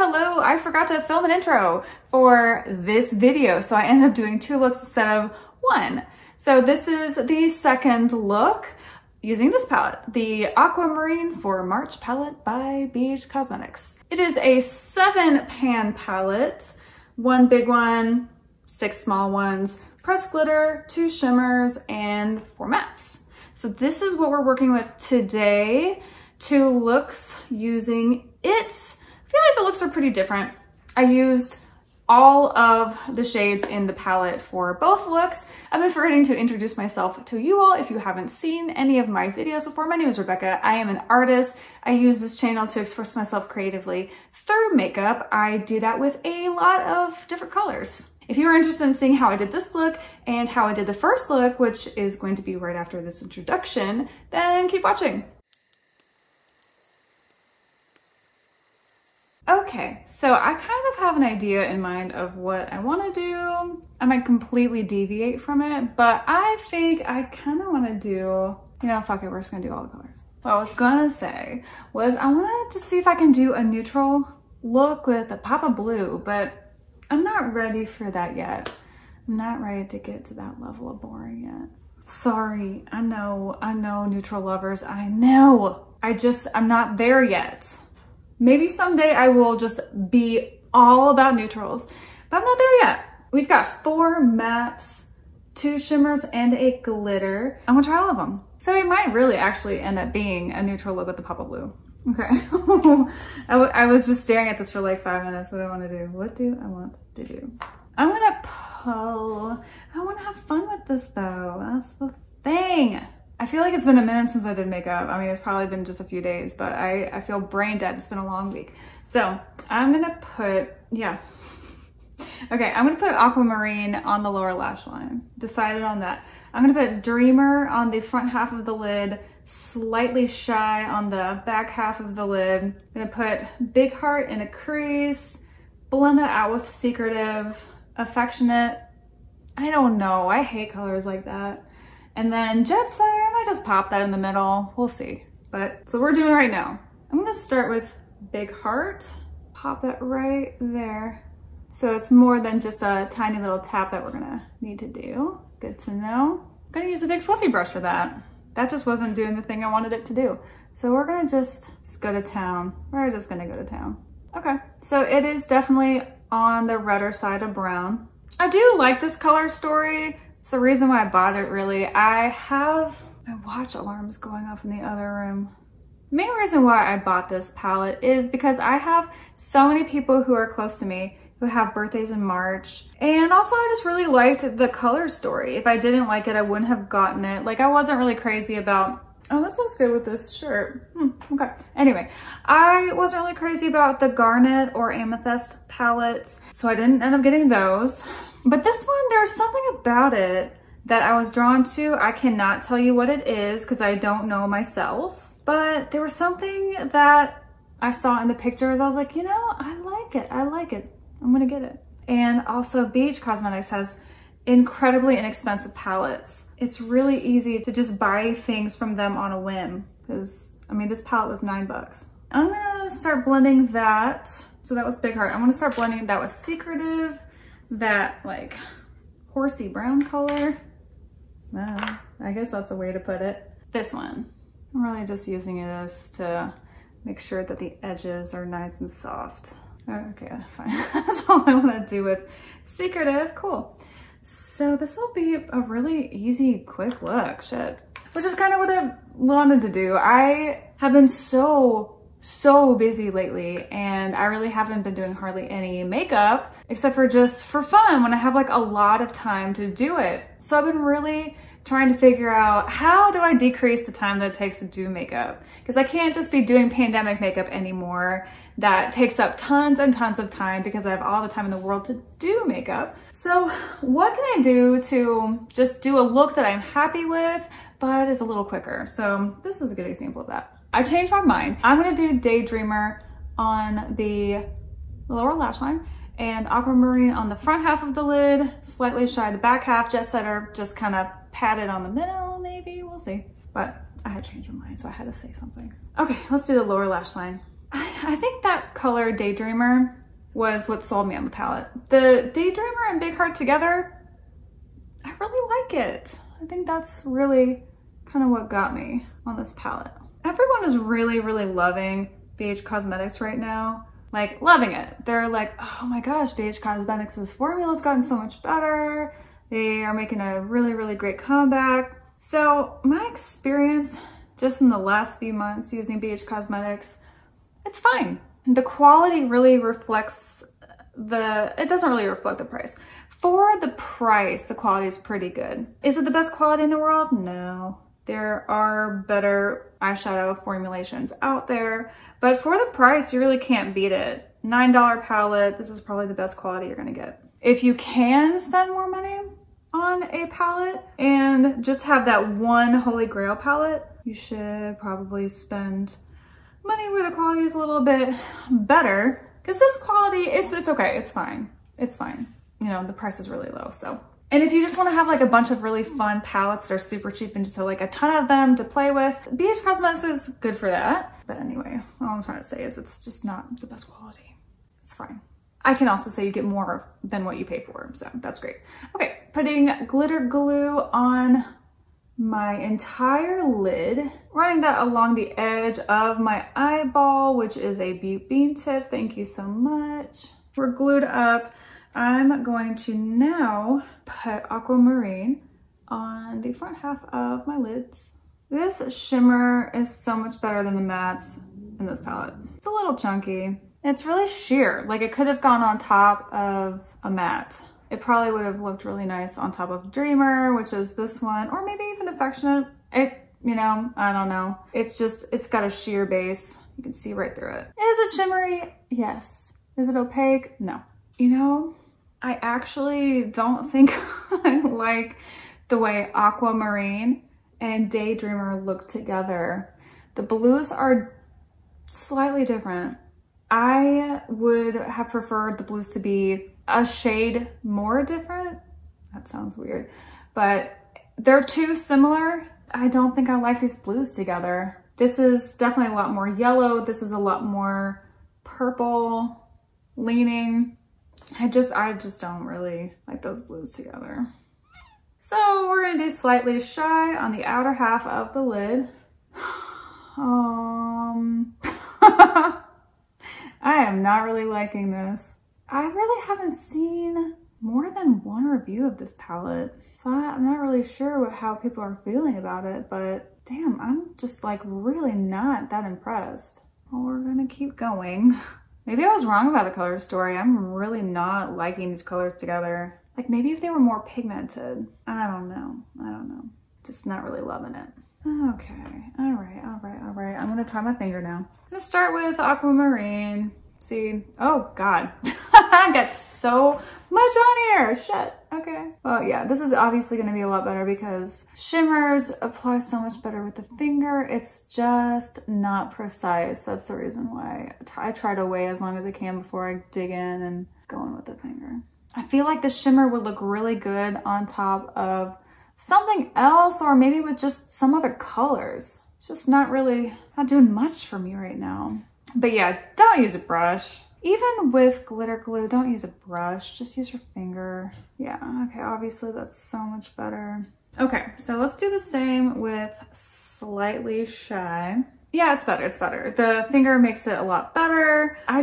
hello, I forgot to film an intro for this video, so I ended up doing 2 looks instead of 1. So this is the second look using this palette, the Aquamarine for March palette by Beige Cosmetics. It is a 7-pan palette, 1 big one, 6 small ones, pressed glitter, 2 shimmers, and 4 mattes. So this is what we're working with today. 2 looks using it. I feel like the looks are pretty different. I used all of the shades in the palette for both looks. I've been forgetting to introduce myself to you all. If you haven't seen any of my videos before, my name is Rebecca. I am an artist. I use this channel to express myself creatively through makeup. I do that with a lot of different colors. If you are interested in seeing how I did this look and how I did the first look, which is going to be right after this introduction, then keep watching. Okay, so I kind of have an idea in mind of what I want to do. I might completely deviate from it, but I think I kind of want to do, you know, fuck it, we're just gonna do all the colors. What I was gonna say was I want to just see if I can do a neutral look with a pop of blue, but I'm not ready for that yet. I'm not ready to get to that level of boring yet. Sorry, I know neutral lovers, I know. I'm not there yet. Maybe someday I will just be all about neutrals, but I'm not there yet. We've got 4 mattes, 2 shimmers, and a glitter. I'm gonna try all of them. So it might really actually end up being a neutral look with the pop of blue. Okay, I was just staring at this for like 5 minutes. What do I wanna do? What do I want to do? I'm gonna pull. I wanna have fun with this though. That's the thing. I feel like it's been a minute since I did makeup. I mean, it's probably been just a few days, but I feel brain dead. It's been a long week. So I'm gonna put, yeah. Okay, I'm gonna put Aquamarine on the lower lash line. Decided on that. I'm gonna put Dreamer on the front half of the lid, Slightly Shy on the back half of the lid. I'm gonna put Big Heart in a crease, blend that out with Secretive, Affectionate. I don't know, I hate colors like that. And then Jet Setter, I might just pop that in the middle. We'll see. But so we're doing right now. I'm gonna start with Big Heart. Pop that right there. So it's more than just a tiny little tap that we're gonna need to do. Good to know. I'm gonna use a big fluffy brush for that. That just wasn't doing the thing I wanted it to do. So we're gonna just go to town. We're just gonna go to town. Okay, so it is definitely on the redder side of brown. I do like this color story. It's the reason why I bought it, really. I have my watch alarms going off in the other room. The main reason why I bought this palette is because I have so many people who are close to me who have birthdays in March. And also I just really liked the color story. If I didn't like it, I wouldn't have gotten it. Like I wasn't really crazy about, oh, this looks good with this shirt. Okay. Anyway, I wasn't really crazy about the garnet or amethyst palettes, so I didn't end up getting those. But this one, there's something about it that I was drawn to. I cannot tell you what it is because I don't know myself, but there was something that I saw in the pictures. I was like, you know, I like it. I like it. I'm gonna get it. And also Beige Cosmetics has incredibly inexpensive palettes. It's really easy to just buy things from them on a whim because, I mean, this palette was $9. I'm gonna start blending that. So that was Big Heart. I'm gonna start blending that with Secretive, that like horsey brown color. I guess that's a way to put it. This one, I'm really just using this to make sure that the edges are nice and soft. Okay, fine. That's all I want to do with Secretive. Cool. So this will be a really easy, quick look, shit. Which is kind of what I wanted to do. I have been so busy lately and I really haven't been doing hardly any makeup except for just for fun when I have like a lot of time to do it. So I've been really trying to figure out how do I decrease the time that it takes to do makeup? Because I can't just be doing pandemic makeup anymore. That takes up tons and tons of time because I have all the time in the world to do makeup. So what can I do to just do a look that I'm happy with, but is a little quicker? So this is a good example of that. I changed my mind. I'm gonna do Daydreamer on the lower lash line and Aquamarine on the front half of the lid, Slightly Shy the back half, Jet Setter just kind of patted on the middle, maybe, we'll see. But I had changed my mind, so I had to say something. Okay, let's do the lower lash line. I think that color Daydreamer was what sold me on the palette. The Daydreamer and Big Heart together, I really like it. I think that's really kind of what got me on this palette. Everyone is really, really loving BH Cosmetics right now. Like, loving it. They're like, oh my gosh, BH Cosmetics' formula's gotten so much better. They are making a really, really great comeback. So my experience just in the last few months using BH Cosmetics, it's fine. The quality really reflects it doesn't really reflect the price. For the price, the quality is pretty good. Is it the best quality in the world? No. There are better eyeshadow formulations out there, but for the price, you really can't beat it. $9 palette, this is probably the best quality you're gonna get. If you can spend more money on a palette and just have that one Holy Grail palette, you should probably spend money where the quality is a little bit better, because this quality, it's okay, it's fine. It's fine. You know, the price is really low, so. And if you just want to have like a bunch of really fun palettes that are super cheap and just have like a ton of them to play with, BH Cosmetics is good for that. But anyway, all I'm trying to say is it's just not the best quality. It's fine. I can also say you get more than what you pay for, so that's great. Okay, putting glitter glue on my entire lid, running that along the edge of my eyeball, which is a Butte Bean tip. Thank you so much. We're glued up. I'm going to now put Aquamarine on the front half of my lids. This shimmer is so much better than the mattes in this palette. It's a little chunky. It's really sheer. Like, it could have gone on top of a matte. It probably would have looked really nice on top of Dreamer, which is this one, or maybe even Affectionate. You know, I don't know. It's just, it's got a sheer base. You can see right through it. Is it shimmery? Yes. Is it opaque? No. You know, I actually don't think I like the way Aquamarine and Daydreamer look together. The blues are slightly different. I would have preferred the blues to be a shade more different. That sounds weird, but they're too similar. I don't think I like these blues together. This is definitely a lot more yellow. This is a lot more purple leaning. I just don't really like those blues together. So we're gonna do Slightly Shy on the outer half of the lid. I am not really liking this. I really haven't seen more than one review of this palette, so I'm not really sure how people are feeling about it, but damn, I'm just like really not that impressed. Well, we're gonna keep going. Maybe I was wrong about the color story. I'm really not liking these colors together. Like, maybe if they were more pigmented. I don't know. Just not really loving it. Okay, all right. I'm gonna try my finger now. I'm gonna start with Aquamarine. See, oh God, I got so much on here, shit, okay. Well, yeah, this is obviously gonna be a lot better because shimmers apply so much better with the finger. It's just not precise. That's the reason why I try to wait as long as I can before I dig in and go in with the finger. I feel like the shimmer would look really good on top of something else, or maybe with just some other colors. It's just not doing much for me right now. But yeah, don't use a brush. Even with glitter glue, don't use a brush, just use your finger. Yeah, okay, obviously that's so much better. Okay, so let's do the same with Slightly Shy. Yeah, it's better, it's better. The finger makes it a lot better. I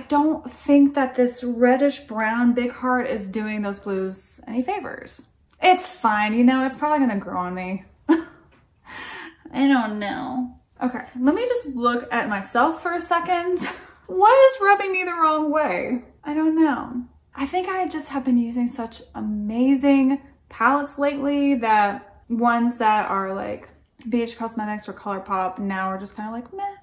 don't think that this reddish brown Big Heart is doing those blues any favors. It's fine, you know, it's probably gonna grow on me. I don't know. Okay, let me just look at myself for a second. What is rubbing me the wrong way? I don't know. I think I just have been using such amazing palettes lately that ones that are like BH Cosmetics or ColourPop now are just kind of like meh.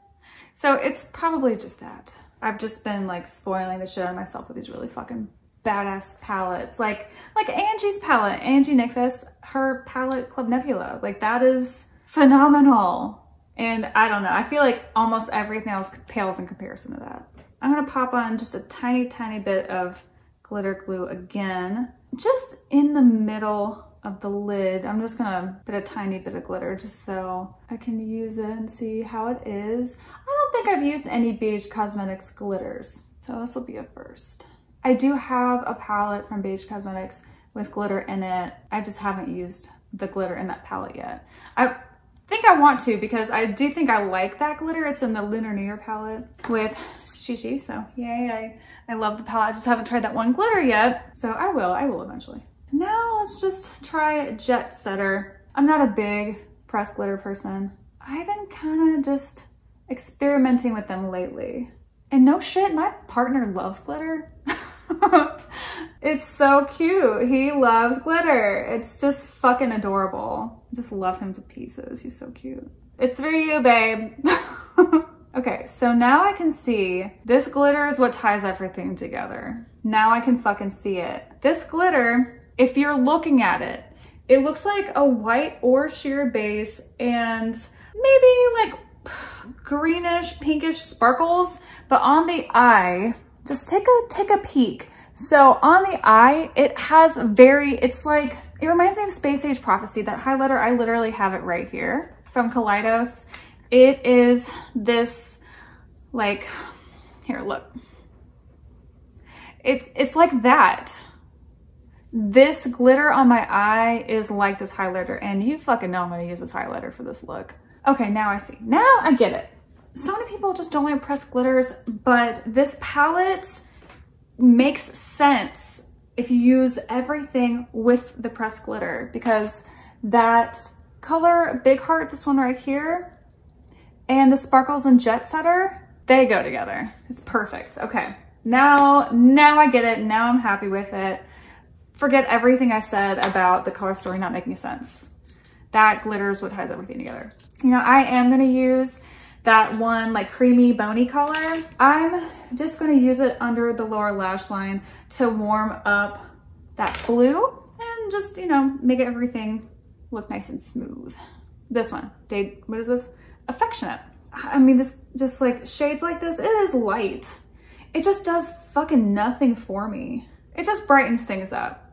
So it's probably just that. I've just been like spoiling the shit out of myself with these really fucking badass palettes. Like Angie's palette, Angie Nickfest, her palette Club Nebula. Like, that is phenomenal. And I don't know, I feel like almost everything else pales in comparison to that. I'm gonna pop on just a tiny, tiny bit of glitter glue again, just in the middle of the lid. I'm just gonna put a tiny bit of glitter just so I can use it and see how it is. I don't think I've used any Beige Cosmetics glitters, so this will be a first. I do have a palette from Beige Cosmetics with glitter in it. I just haven't used the glitter in that palette yet. I think I want to because I do think I like that glitter. It's in the Lunar New Year palette with Shishi, so yay, I love the palette. I just haven't tried that one glitter yet, so I will eventually. Now let's just try Jet Setter. I'm not a big pressed glitter person. I've been kind of just experimenting with them lately. And no shit, my partner loves glitter. It's so cute. He loves glitter. It's just fucking adorable. I just love him to pieces. He's so cute. It's for you, babe. Okay, so now I can see this glitter is what ties everything together. Now I can fucking see it. This glitter, if you're looking at it, it looks like a white or sheer base and maybe like greenish, pinkish sparkles, but on the eye, just take a peek. So on the eye, it has it's like, it reminds me of Space Age Prophecy, that highlighter. I literally have it right here from Kaleidos. It is this, like, here, look. It's like that. This glitter on my eye is like this highlighter, and you fucking know I'm gonna use this highlighter for this look. Okay, now I see. Now I get it. So many people just don't like pressed glitters, but this palette makes sense if you use everything with the pressed glitter, because that color, Big Heart, this one right here, and the Sparkles and Jet Setter, they go together. It's perfect. Okay, now I get it. Now I'm happy with it. Forget everything I said about the color story not making sense. That glitter is what ties everything together. You know, I am gonna use that one like creamy bony color. I'm just gonna use it under the lower lash line to warm up that blue and just, you know, make everything look nice and smooth. This one, what is this? Affectionate. I mean, this just like shades like this, it is light. It just does fucking nothing for me. It just brightens things up.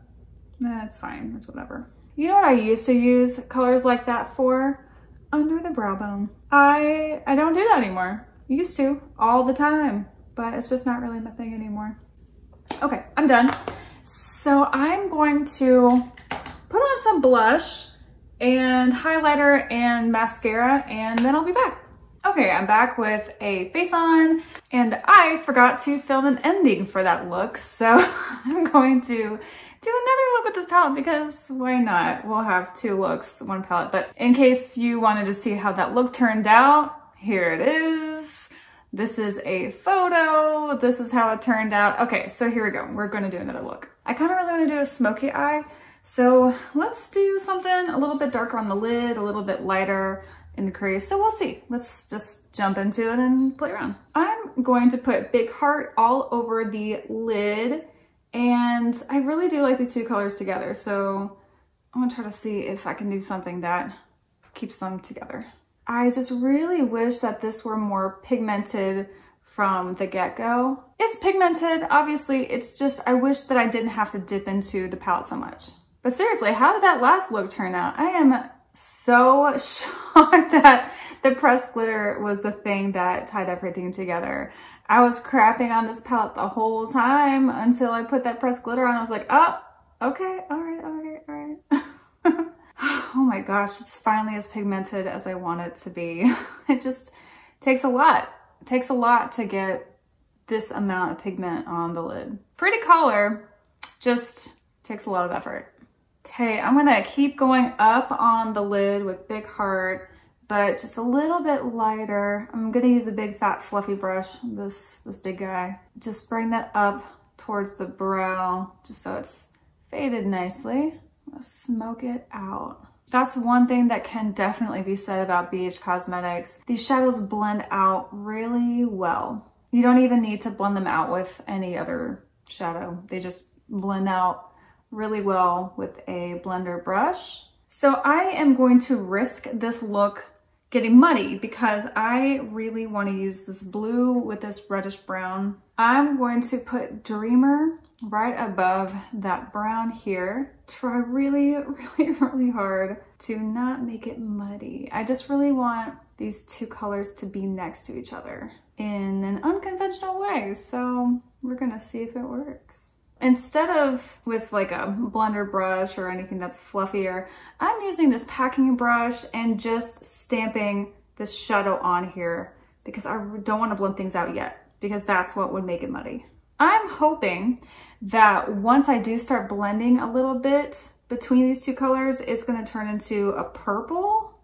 That's fine, that's whatever. You know what I used to use colors like that for? Under the brow bone. I don't do that anymore. Used to, all the time, but it's just not really my thing anymore. Okay, I'm done. So I'm going to put on some blush and highlighter and mascara, and then I'll be back. Okay, I'm back with a face on, and I forgot to film an ending for that look, so I'm going to do another look with this palette because why not? We'll have two looks, one palette. But in case you wanted to see how that look turned out, here it is. This is a photo. This is how it turned out. Okay, so here we go. We're gonna do another look. I kind of really want to do a smoky eye, so let's do something a little bit darker on the lid, a little bit lighter in the crease. So we'll see. Let's just jump into it and play around. I'm going to put Big Heart all over the lid, and I really do like the two colors together. So I'm gonna try to see if I can do something that keeps them together. I just really wish that this were more pigmented from the get-go. It's pigmented, obviously. It's just, I wish that I didn't have to dip into the palette so much. But seriously, how did that last look turn out? I am so shocked that the pressed glitter was the thing that tied everything together. I was crapping on this palette the whole time until I put that pressed glitter on. I was like, oh, okay, all right. Oh my gosh, it's finally as pigmented as I want it to be. It just takes a lot. It takes a lot to get this amount of pigment on the lid. Pretty color, just takes a lot of effort. Okay, I'm gonna keep going up on the lid with Big Heart, but just a little bit lighter. I'm gonna use a big fat fluffy brush, this big guy. Just bring that up towards the brow, just so it's faded nicely. Let's smoke it out. That's one thing that can definitely be said about BH Cosmetics. These shadows blend out really well. You don't even need to blend them out with any other shadow. They just blend out really well with a blender brush. So I am going to risk this look getting muddy because I really want to use this blue with this reddish brown. I'm going to put Dreamer right above that brown here. Try really, really, really hard to not make it muddy. I just really want these two colors to be next to each other in an unconventional way. So we're gonna see if it works. Instead of with like a blender brush or anything that's fluffier, I'm using this packing brush and just stamping this shadow on here because I don't want to blend things out yet, because that's what would make it muddy. I'm hoping that once I do start blending a little bit between these two colors, it's going to turn into a purple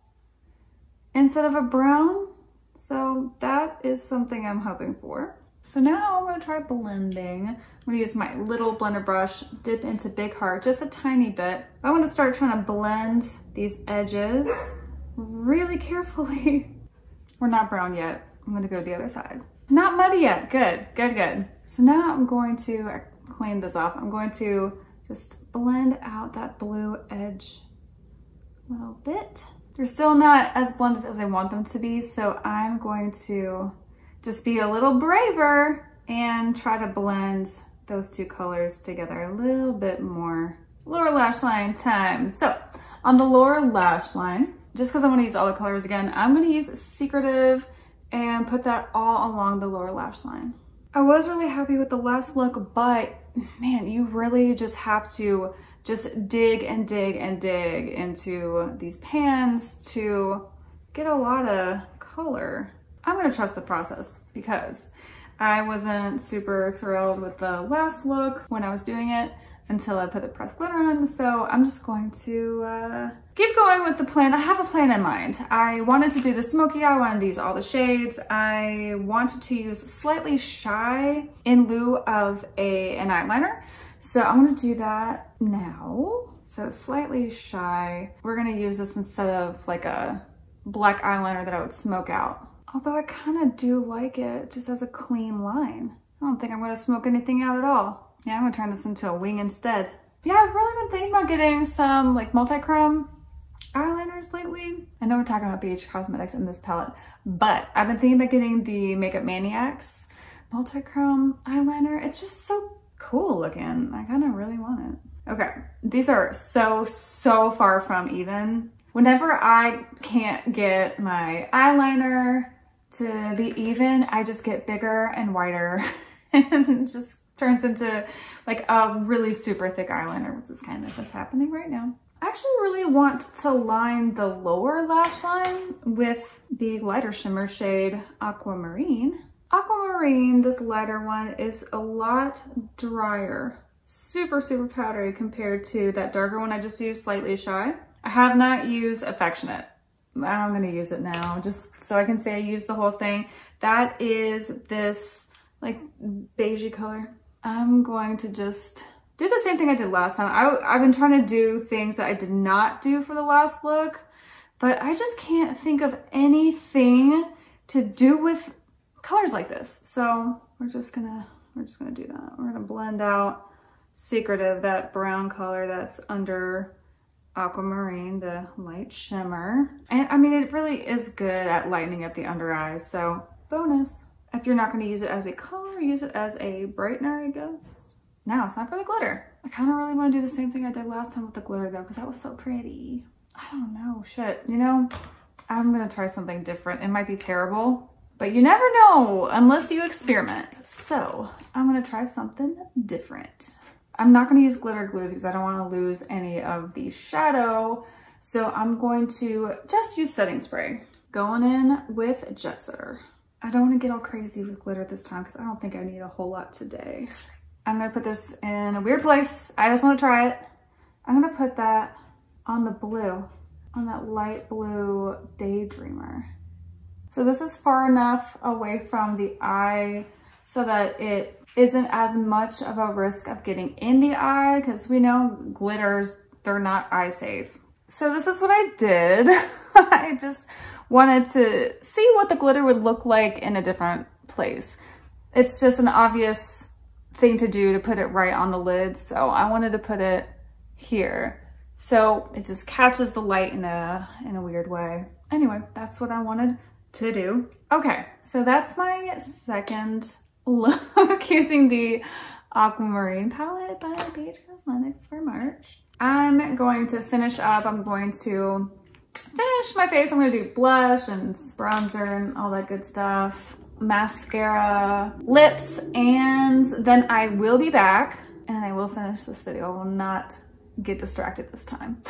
instead of a brown. So that is something I'm hoping for. So now I'm going to try blending. I'm going to use my little blender brush, dip into Big Heart just a tiny bit. I want to start trying to blend these edges really carefully. We're not brown yet. I'm going to go to the other side. Not muddy yet. Good, good, good. So now I'm going to clean this off. I'm going to just blend out that blue edge a little bit. They're still not as blended as I want them to be, so I'm going to just be a little braver and try to blend those two colors together a little bit more. Lower lash line time. So on the lower lash line, just because I want to use all the colors again, I'm going to use Secretive and put that all along the lower lash line. I was really happy with the last look, but man, you really just have to just dig and dig and dig into these pans to get a lot of color. I'm gonna trust the process because I wasn't super thrilled with the last look when I was doing it until I put the pressed glitter on. So I'm just going to keep going with the plan. I have a plan in mind. I wanted to do the smoky eye, I wanted to use all the shades. I wanted to use Slightly Shy in lieu of an eyeliner. So I'm gonna do that now. So Slightly Shy, we're gonna use this instead of like a black eyeliner that I would smoke out. Although I kind of do like it just as a clean line. I don't think I'm gonna smoke anything out at all. Yeah, I'm gonna turn this into a wing instead. Yeah, I've really been thinking about getting some like multi-chrome eyeliners lately. I know we're talking about BH Cosmetics in this palette, but I've been thinking about getting the Makeup Maniacs multi-chrome eyeliner. It's just so cool looking. I kind of really want it. Okay, these are so far from even. Whenever I can't get my eyeliner to be even, I just get bigger and wider and it just turns into like a really super thick eyeliner, which is kind of what's happening right now. I actually really want to line the lower lash line with the lighter shimmer shade Aquamarine. Aquamarine, this lighter one, is a lot drier, super powdery compared to that darker one I just used, Slightly Shy. I have not used Affectionate. I'm gonna use it now just so I can say I used the whole thing. That is this like beigey color. I'm going to just do the same thing I did last time. I've been trying to do things that I did not do for the last look, but I just can't think of anything to do with colors like this. So we're just gonna do that. We're gonna blend out Secretive, that brown color that's under Aquamarine, the light shimmer. And I mean, it really is good at lightening up the under eyes, so bonus. If you're not going to use it as a color, use it as a brightener, I guess. Now it's time for the glitter. I kind of really want to do the same thing I did last time with the glitter though, because that was so pretty. I don't know, shit. You know, I'm going to try something different. It might be terrible, but you never know unless you experiment. So I'm going to try something different. I'm not going to use glitter glue because I don't want to lose any of the shadow. So I'm going to just use setting spray. Going in with Jet Setter. I don't want to get all crazy with glitter this time because I don't think I need a whole lot today. I'm going to put this in a weird place. I just want to try it. I'm going to put that on the blue, on that light blue Daydreamer. So this is far enough away from the eye so that it isn't as much of a risk of getting in the eye, because we know glitters, they're not eye safe. So this is what I did. I just wanted to see what the glitter would look like in a different place. It's just an obvious thing to do to put it right on the lid, so I wanted to put it here. So it just catches the light in a weird way. Anyway, that's what I wanted to do. Okay, so that's my second look using the Aquamarine palette by BH Cosmetics for March. I'm going to finish up. I'm going to finish my face. I'm gonna do blush and bronzer and all that good stuff. Mascara, lips, and then I will be back and I will finish this video. I will not get distracted this time.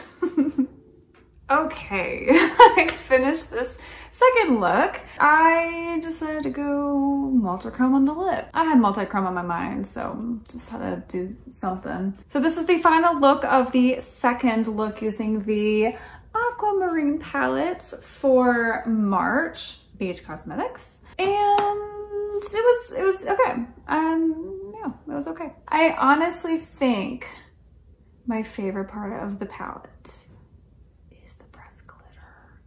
Okay, I finished this second look. I decided to go multi-chrome on the lip. I had multi-chrome on my mind, so just had to do something. So this is the final look of the second look using the Aquamarine palette for March, BH Cosmetics. And it was okay. Yeah, it was okay. I honestly think my favorite part of the palette is the pressed glitter.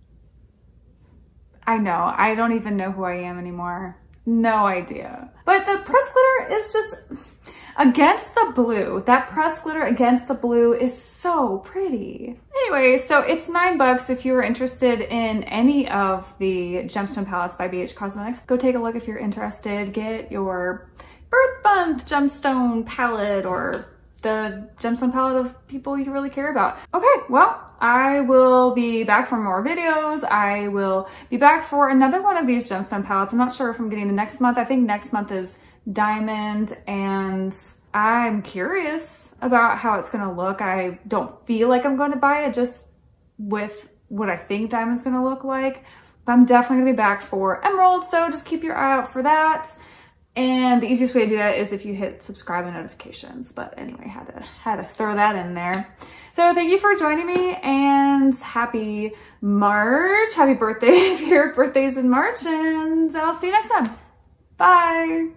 I know, I don't even know who I am anymore. No idea. But the pressed glitter is just, against the blue, that pressed glitter against the blue is so pretty. Anyway, so it's $9 if you were interested in any of the gemstone palettes by BH Cosmetics. Go take a look if you're interested. Get your birth month gemstone palette or the gemstone palette of people you really care about. Okay, well, I will be back for more videos. I will be back for another one of these gemstone palettes. I'm not sure if I'm getting the next month. I think next month is Diamond, and I'm curious about how it's gonna look. I don't feel like I'm going to buy it just with what I think Diamond's gonna look like, but I'm definitely gonna be back for Emerald, so just keep your eye out for that. And the easiest way to do that is if you hit subscribe and notifications. But anyway, had to throw that in there. So thank you for joining me, and happy March. Happy birthday if your birthday's in March, and I'll see you next time. Bye.